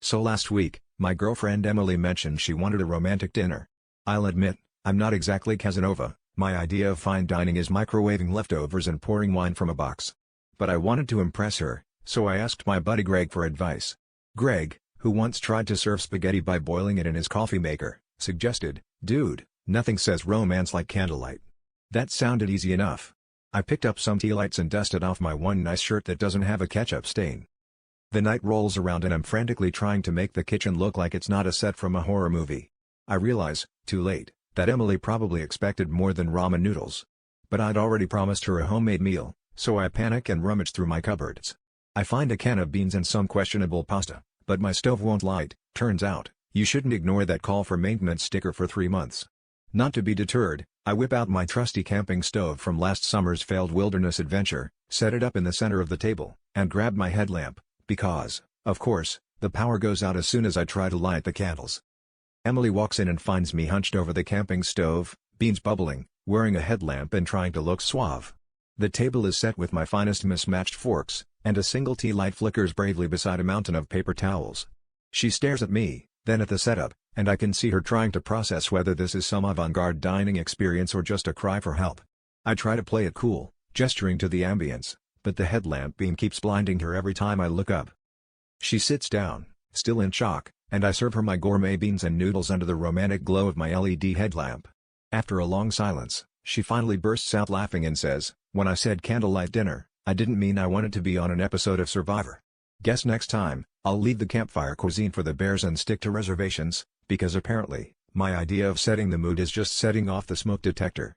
So last week, my girlfriend Emily mentioned she wanted a romantic dinner. I'll admit, I'm not exactly Casanova. My idea of fine dining is microwaving leftovers and pouring wine from a box. But I wanted to impress her, so I asked my buddy Greg for advice. Greg, who once tried to serve spaghetti by boiling it in his coffee maker, suggested, "Dude, nothing says romance like candlelight." That sounded easy enough. I picked up some tea lights and dusted off my one nice shirt that doesn't have a ketchup stain. The night rolls around and I'm frantically trying to make the kitchen look like it's not a set from a horror movie. I realize, too late, that Emily probably expected more than ramen noodles. But I'd already promised her a homemade meal, so I panic and rummage through my cupboards. I find a can of beans and some questionable pasta, but my stove won't light. Turns out, you shouldn't ignore that call for maintenance sticker for 3 months. Not to be deterred, I whip out my trusty camping stove from last summer's failed wilderness adventure, set it up in the center of the table, and grab my headlamp, because, of course, the power goes out as soon as I try to light the candles. Emily walks in and finds me hunched over the camping stove, beans bubbling, wearing a headlamp and trying to look suave. The table is set with my finest mismatched forks, and a single tea light flickers bravely beside a mountain of paper towels. She stares at me, then at the setup, and I can see her trying to process whether this is some avant-garde dining experience or just a cry for help. I try to play it cool, gesturing to the ambience, but the headlamp beam keeps blinding her every time I look up. She sits down, still in shock, and I serve her my gourmet beans and noodles under the romantic glow of my LED headlamp. After a long silence, she finally bursts out laughing and says, "When I said candlelight dinner, I didn't mean I wanted to be on an episode of Survivor. Guess next time, I'll leave the campfire cuisine for the bears and stick to reservations, because apparently, my idea of setting the mood is just setting off the smoke detector."